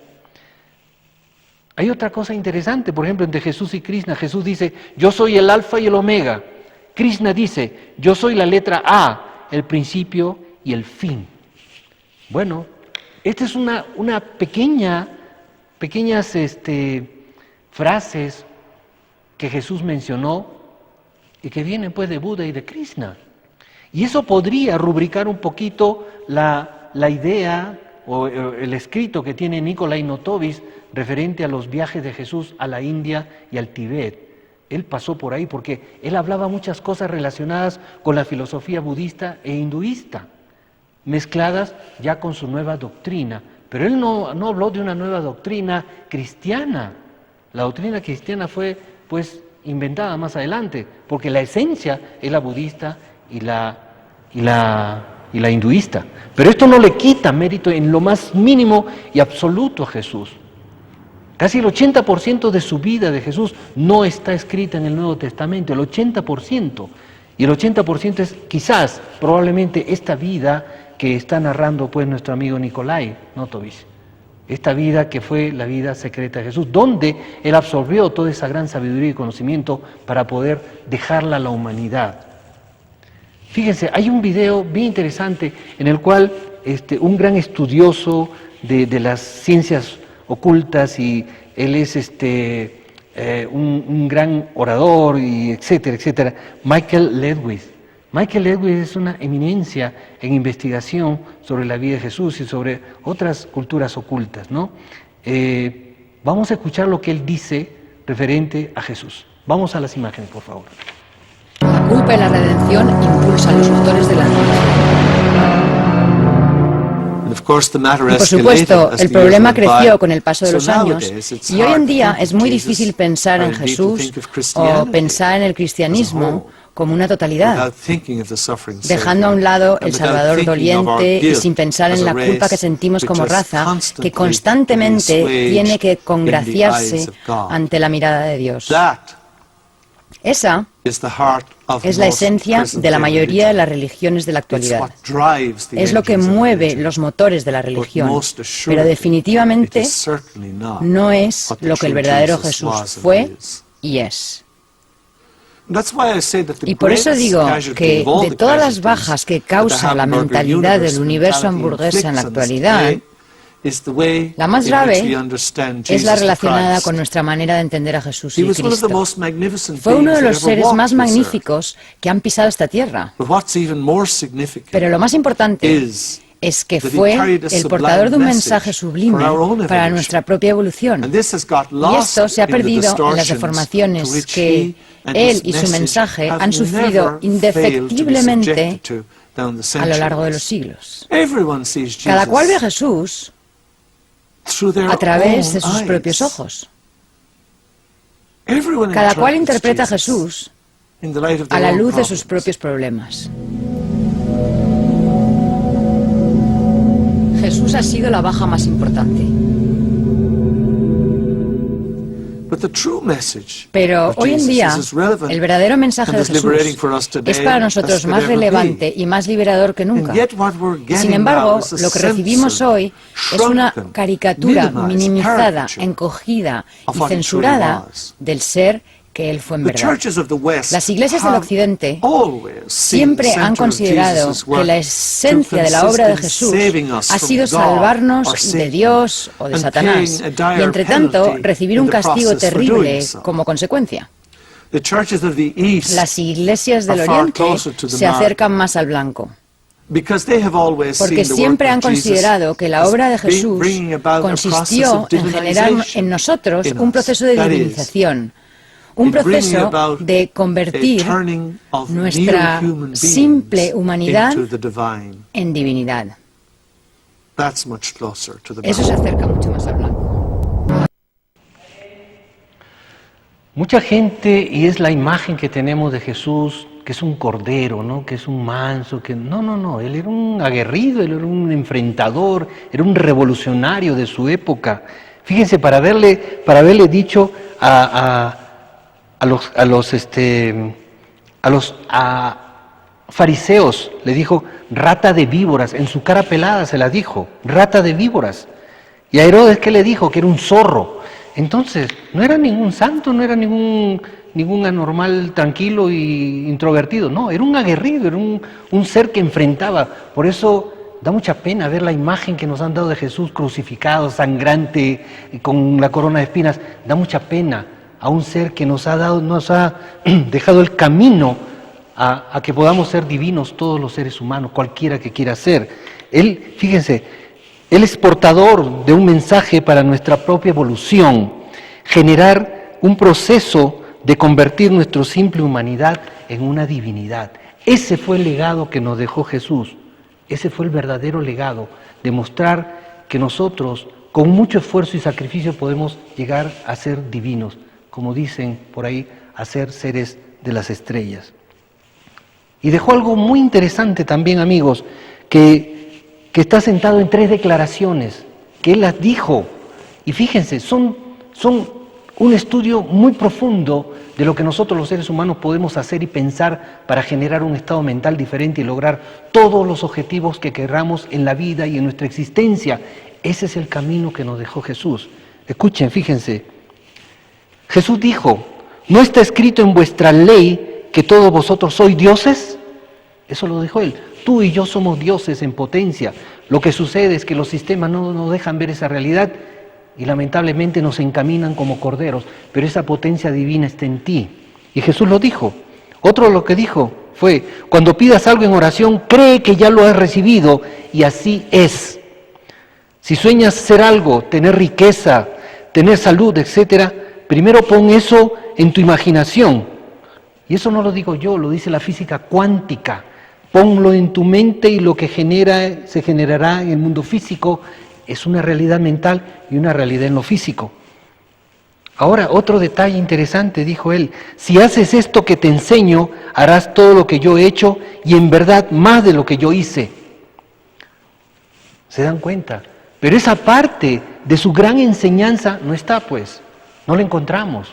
Hay otra cosa interesante, por ejemplo, entre Jesús y Krishna. Jesús dice, yo soy el alfa y el omega. Krishna dice, yo soy la letra A, el principio y el fin. Bueno, esta es una pequeñas frases que Jesús mencionó y que vienen pues de Buda y de Krishna. Y eso podría rubricar un poquito la idea o el escrito que tiene Nikolai Notovich referente a los viajes de Jesús a la India y al Tíbet. Él pasó por ahí porque él hablaba muchas cosas relacionadas con la filosofía budista e hinduista, mezcladas ya con su nueva doctrina. Pero él no habló de una nueva doctrina cristiana. La doctrina cristiana fue pues inventada más adelante, porque la esencia es la budista y la hinduista. Pero esto no le quita mérito en lo más mínimo y absoluto a Jesús. Casi el 80% de su vida de Jesús no está escrita en el Nuevo Testamento, el 80%. Y el 80% es quizás, probablemente, esta vida que está narrando pues nuestro amigo Nikolai Notovich. Esta vida que fue la vida secreta de Jesús, donde él absorbió toda esa gran sabiduría y conocimiento para poder dejarla a la humanidad. Fíjense, hay un video bien interesante en el cual un gran estudioso de las ciencias ocultas, y él es un gran orador, y etcétera, Michael Ledwith. Michael Ledwith es una eminencia en investigación sobre la vida de Jesús y sobre otras culturas ocultas, ¿no? Vamos a escuchar lo que él dice referente a Jesús. Vamos a las imágenes, por favor. culpa y la redención impulsan los motores de la religión. Y por supuesto, el problema creció con el paso de los años y hoy en día es muy difícil pensar en Jesús o pensar en el cristianismo como una totalidad, dejando a un lado el Salvador doliente y sin pensar en la culpa que sentimos como raza, que constantemente tiene que congraciarse ante la mirada de Dios. Esa es la esencia de la mayoría de las religiones de la actualidad. Es lo que mueve los motores de la religión, pero definitivamente no es lo que el verdadero Jesús fue y es. Y por eso digo que de todas las bajas que causa la mentalidad del universo hamburguesa en la actualidad, la más grave es la relacionada con nuestra manera de entender a Jesús y Cristo. Fue uno de los seres más magníficos que han pisado esta tierra. Pero lo más importante es que fue el portador de un mensaje sublime para nuestra propia evolución. Y esto se ha perdido en las deformaciones que él y su mensaje han sufrido indefectiblemente a lo largo de los siglos. Cada cual ve a Jesús a través de sus propios ojos. Cada cual interpreta a Jesús a la luz de sus propios problemas. Jesús ha sido la baja más importante. Pero hoy en día, el verdadero mensaje de Jesús es para nosotros más relevante y más liberador que nunca. Sin embargo, lo que recibimos hoy es una caricatura minimizada, encogida y censurada del ser que Él fue en verdad. Las iglesias del Occidente siempre han considerado que la esencia de la obra de Jesús ha sido salvarnos de Dios o de Satanás y, entre tanto, recibir un castigo terrible como consecuencia. Las iglesias del Oriente se acercan más al blanco, porque siempre han considerado que la obra de Jesús consistió en generar en nosotros un proceso de divinización, un proceso de convertir nuestra simple humanidad en divinidad. Eso se acerca mucho más al blanco. Mucha gente, y es la imagen que tenemos de Jesús, que es un cordero, ¿no? Que es un manso, que no, él era un aguerrido, él era un enfrentador, era un revolucionario de su época. Fíjense, para haberle dicho a los fariseos, le dijo, rata de víboras, en su cara pelada se la dijo, rata de víboras. Y a Herodes, ¿qué le dijo? Que era un zorro. Entonces, no era ningún santo, no era ningún anormal tranquilo y introvertido, no, era un aguerrido, era un ser que enfrentaba. Por eso da mucha pena ver la imagen que nos han dado de Jesús crucificado, sangrante, con la corona de espinas. Da mucha pena a un ser que nos ha dejado el camino a que podamos ser divinos todos los seres humanos, cualquiera que quiera ser. Él, fíjense, Él es portador de un mensaje para nuestra propia evolución, generar un proceso de convertir nuestra simple humanidad en una divinidad. Ese fue el legado que nos dejó Jesús, ese fue el verdadero legado, demostrar que nosotros con mucho esfuerzo y sacrificio podemos llegar a ser divinos, como dicen por ahí, a ser seres de las estrellas. Y dejó algo muy interesante también, amigos, que está sentado en 3 declaraciones, que Él las dijo. Y fíjense, son un estudio muy profundo de lo que nosotros los seres humanos podemos hacer y pensar para generar un estado mental diferente y lograr todos los objetivos que queramos en la vida y en nuestra existencia. Ese es el camino que nos dejó Jesús. Escuchen, fíjense. Jesús dijo, ¿no está escrito en vuestra ley que todos vosotros sois dioses? Eso lo dijo Él. Tú y yo somos dioses en potencia. Lo que sucede es que los sistemas no nos dejan ver esa realidad y lamentablemente nos encaminan como corderos, pero esa potencia divina está en ti. Y Jesús lo dijo. Otro lo que dijo fue, cuando pidas algo en oración, cree que ya lo has recibido y así es. Si sueñas ser algo, tener riqueza, tener salud, etcétera, primero pon eso en tu imaginación. Y eso no lo digo yo, lo dice la física cuántica. Ponlo en tu mente y lo que se generará en el mundo físico es una realidad mental y una realidad en lo físico. Ahora, otro detalle interesante, dijo él, si haces esto que te enseño, harás todo lo que yo he hecho y en verdad más de lo que yo hice. ¿Se dan cuenta? Pero esa parte de su gran enseñanza no está, pues, no la encontramos.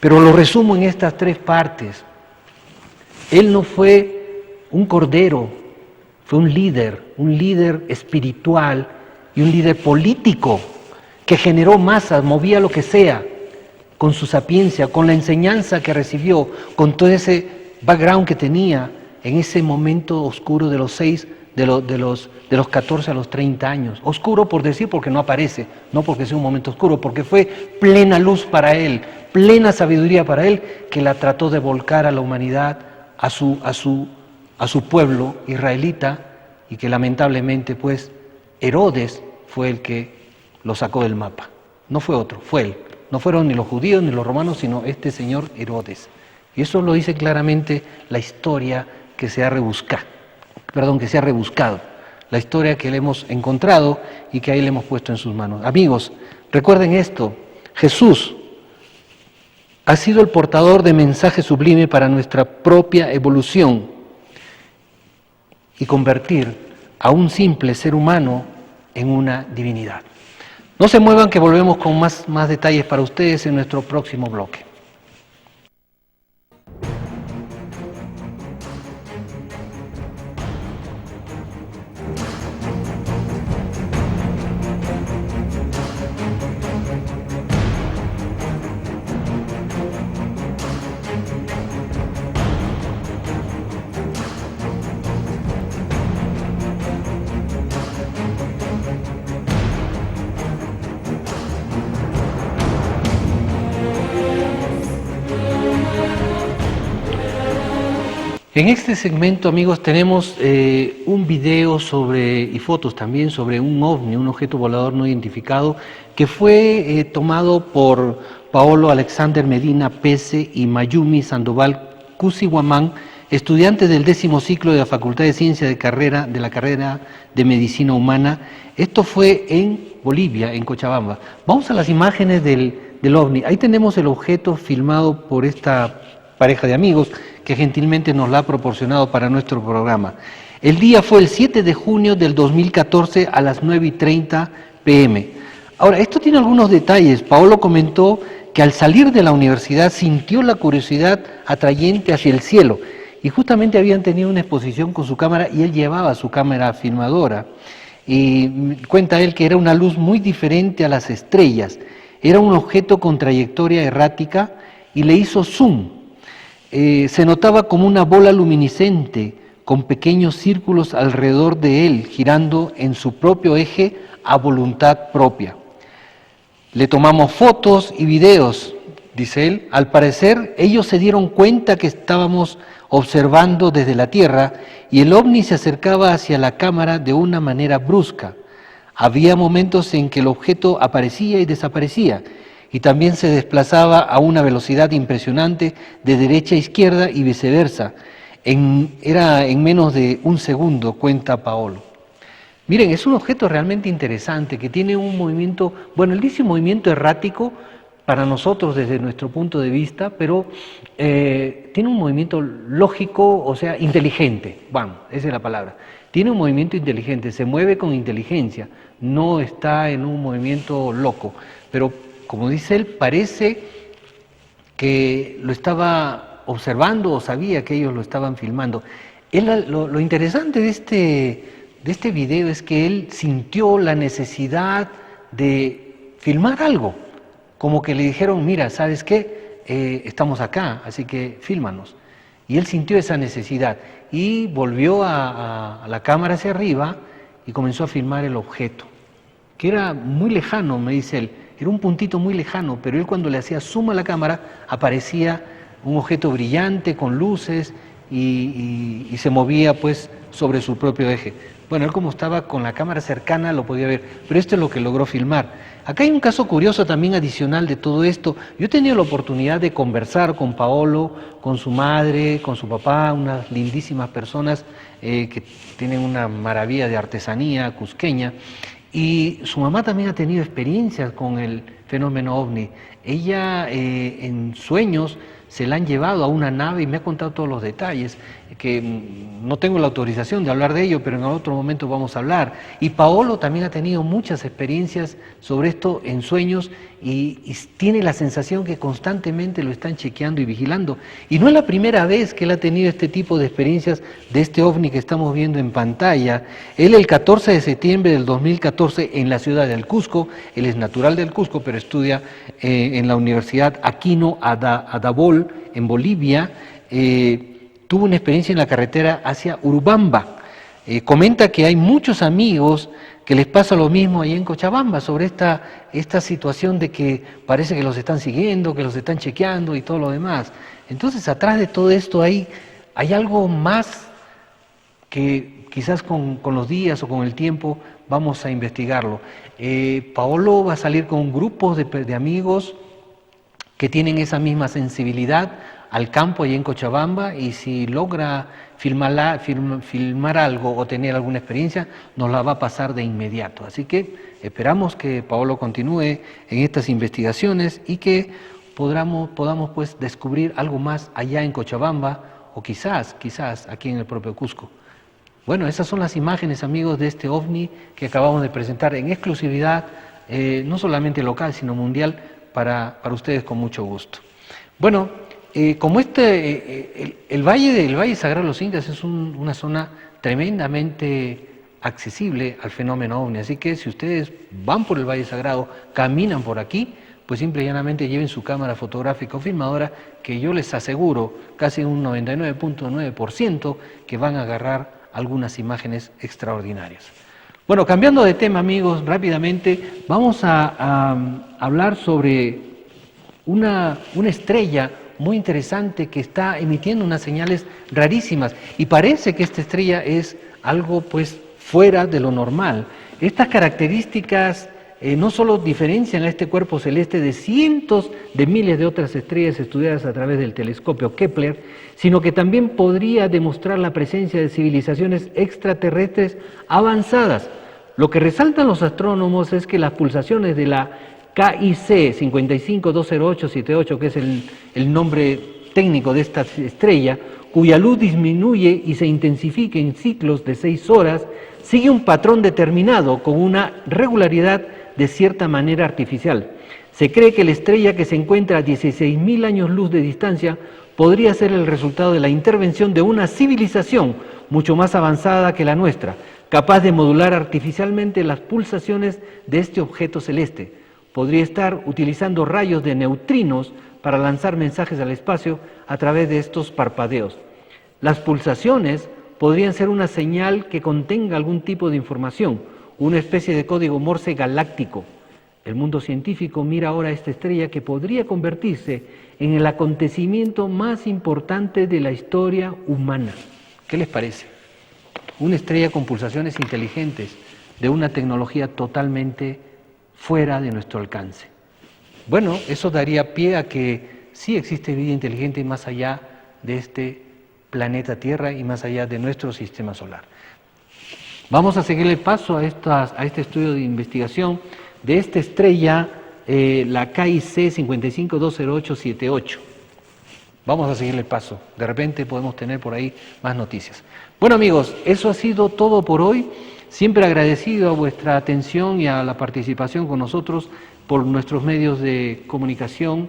Pero lo resumo en estas 3 partes. Él no fue un cordero, fue un líder espiritual y un líder político que generó masas, movía lo que sea, con su sapiencia, con la enseñanza que recibió, con todo ese background que tenía en ese momento oscuro de los 14 a los 30 años. Oscuro por decir porque no aparece, no porque sea un momento oscuro, porque fue plena luz para él, plena sabiduría para él, que la trató de volcar a la humanidad, a su pueblo israelita, y que lamentablemente pues Herodes fue el que lo sacó del mapa. No fue otro, fue él. No fueron ni los judíos ni los romanos, sino este señor Herodes. Y eso lo dice claramente la historia que se ha rebuscado, la historia que le hemos encontrado y que ahí le hemos puesto en sus manos. Amigos, recuerden esto, Jesús ha sido el portador de mensaje sublime para nuestra propia evolución y convertir a un simple ser humano en una divinidad. No se muevan, que volvemos con más detalles para ustedes en nuestro próximo bloque. En este segmento, amigos, tenemos un video y fotos también sobre un ovni, un objeto volador no identificado, que fue tomado por Paolo Alexander Medina Pese y Mayumi Sandoval Cusihuamán, estudiantes del 10º ciclo de la Facultad de Ciencias de la carrera de Medicina Humana. Esto fue en Bolivia, en Cochabamba. Vamos a las imágenes del ovni. Ahí tenemos el objeto filmado por esta pareja de amigos que gentilmente nos la ha proporcionado para nuestro programa. El día fue el 7 de junio del 2014 a las 9:30 p.m. Ahora, esto tiene algunos detalles. Paolo comentó que al salir de la universidad sintió la curiosidad atrayente hacia el cielo y justamente habían tenido una exposición con su cámara y él llevaba su cámara filmadora. Y cuenta él que era una luz muy diferente a las estrellas, era un objeto con trayectoria errática y le hizo zoom. Se notaba como una bola luminiscente con pequeños círculos alrededor de él, girando en su propio eje a voluntad propia. Le tomamos fotos y videos, dice él. Al parecer, ellos se dieron cuenta que estábamos observando desde la Tierra y el ovni se acercaba hacia la cámara de una manera brusca. Había momentos en que el objeto aparecía y desaparecía, y también se desplazaba a una velocidad impresionante de derecha a izquierda y viceversa. Era en menos de un segundo, cuenta Paolo. Miren, es un objeto realmente interesante que tiene un movimiento, bueno, él dice un movimiento errático para nosotros desde nuestro punto de vista, pero tiene un movimiento lógico, o sea, inteligente, vamos, esa es la palabra. Tiene un movimiento inteligente, se mueve con inteligencia, no está en un movimiento loco, pero como dice él, parece que lo estaba observando o sabía que ellos lo estaban filmando. Lo interesante de este video es que él sintió la necesidad de filmar algo, como que le dijeron, mira, ¿sabes qué? Estamos acá, así que fílmanos. Y él sintió esa necesidad y volvió a la cámara hacia arriba y comenzó a filmar el objeto, que era muy lejano, me dice él. Era un puntito muy lejano, pero él cuando le hacía zoom a la cámara aparecía un objeto brillante con luces y se movía pues sobre su propio eje. Bueno, él como estaba con la cámara cercana lo podía ver, pero esto es lo que logró filmar. Acá hay un caso curioso también adicional de todo esto. Yo he tenido la oportunidad de conversar con Paolo, con su madre, con su papá, unas lindísimas personas que tienen una maravilla de artesanía cusqueña. Y su mamá también ha tenido experiencias con el fenómeno ovni. Ella en sueños se la han llevado a una nave y me ha contado todos los detalles, que no tengo la autorización de hablar de ello, pero en otro momento vamos a hablar. Y Paolo también ha tenido muchas experiencias sobre esto en sueños y tiene la sensación que constantemente lo están chequeando y vigilando. Y no es la primera vez que él ha tenido este tipo de experiencias de este ovni que estamos viendo en pantalla. Él el 14 de septiembre del 2014 en la ciudad del Cusco, él es natural del Cusco, pero estudia en la Universidad Aquino Adabol en Bolivia, tuvo una experiencia en la carretera hacia Urubamba. Comenta que hay muchos amigos que les pasa lo mismo ahí en Cochabamba sobre esta situación de que parece que los están siguiendo, que los están chequeando y todo lo demás. Entonces, atrás de todo esto hay algo más que quizás con los días o con el tiempo vamos a investigarlo. Paolo va a salir con grupos de amigos que tienen esa misma sensibilidad al campo allí en Cochabamba, y si logra filmar algo o tener alguna experiencia, nos la va a pasar de inmediato. Así que esperamos que Paolo continúe en estas investigaciones y que podamos pues descubrir algo más allá en Cochabamba o quizás aquí en el propio Cusco. Bueno, esas son las imágenes, amigos, de este OVNI que acabamos de presentar en exclusividad, no solamente local, sino mundial, para ustedes con mucho gusto. Bueno, como el Valle Sagrado de los Incas es una zona tremendamente accesible al fenómeno OVNI, así que si ustedes van por el Valle Sagrado, caminan por aquí, pues simple y llanamente lleven su cámara fotográfica o filmadora, que yo les aseguro, casi un 99.9%, que van a agarrar algunas imágenes extraordinarias. Bueno, cambiando de tema, amigos, rápidamente, vamos a hablar sobre una estrella muy interesante que está emitiendo unas señales rarísimas, y parece que esta estrella es algo pues fuera de lo normal. Estas características no solo diferencian a este cuerpo celeste de cientos de miles de otras estrellas estudiadas a través del telescopio Kepler, sino que también podría demostrar la presencia de civilizaciones extraterrestres avanzadas. Lo que resaltan los astrónomos es que las pulsaciones de la KIC 5520878, que es el nombre técnico de esta estrella, cuya luz disminuye y se intensifica en ciclos de 6 horas, sigue un patrón determinado con una regularidad de cierta manera artificial. Se cree que la estrella, que se encuentra a 16.000 años luz de distancia, podría ser el resultado de la intervención de una civilización mucho más avanzada que la nuestra, capaz de modular artificialmente las pulsaciones de este objeto celeste. Podría estar utilizando rayos de neutrinos para lanzar mensajes al espacio a través de estos parpadeos. Las pulsaciones podrían ser una señal que contenga algún tipo de información, una especie de código Morse galáctico. El mundo científico mira ahora a esta estrella que podría convertirse en el acontecimiento más importante de la historia humana. ¿Qué les parece? Una estrella con pulsaciones inteligentes, de una tecnología totalmente fuera de nuestro alcance. Bueno, eso daría pie a que sí existe vida inteligente más allá de este planeta Tierra y más allá de nuestro sistema solar. Vamos a seguirle paso a este estudio de investigación de esta estrella, la KIC 5520878. Vamos a seguirle paso. De repente podemos tener por ahí más noticias. Bueno, amigos, eso ha sido todo por hoy. Siempre agradecido a vuestra atención y a la participación con nosotros por nuestros medios de comunicación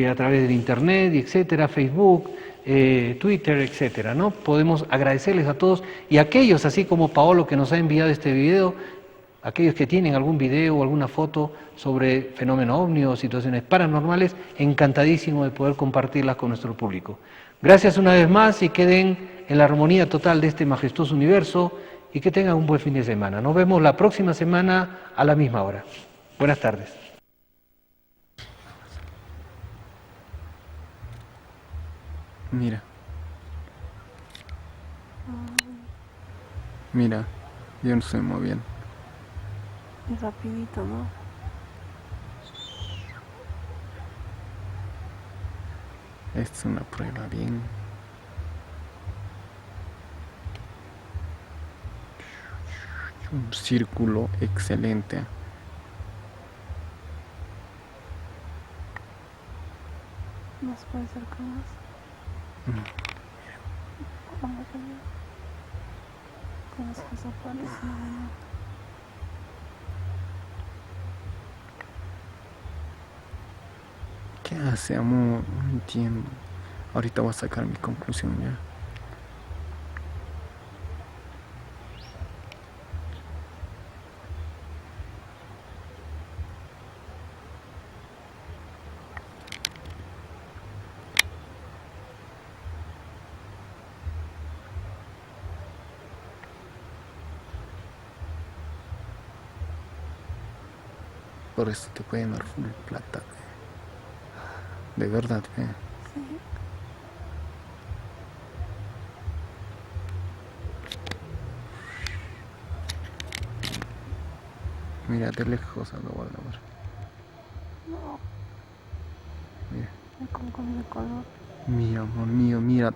a través del Internet, etcétera, Facebook, Twitter, etcétera, ¿no? Podemos agradecerles a todos, y a aquellos, así como Paolo, que nos ha enviado este video, aquellos que tienen algún video o alguna foto sobre fenómeno ovni o situaciones paranormales, encantadísimo de poder compartirlas con nuestro público. Gracias una vez más y queden en la armonía total de este majestuoso universo y que tengan un buen fin de semana. Nos vemos la próxima semana a la misma hora. Buenas tardes. Mira. Mira, yo no estoy muy bien. Es rapidito, ¿no? Esta es una prueba bien. Un círculo excelente. ¿Nos puede acercar más? Vamos allá. Con las cosas aparecen. ¿Qué hace, amor? No entiendo. Ahorita voy a sacar mi conclusión ya. Por eso te pueden dar full plata. De verdad, Sí. Mira, de lejos lo voy a grabar. No. Mira. Me con el color. Mira, amor mío, mira.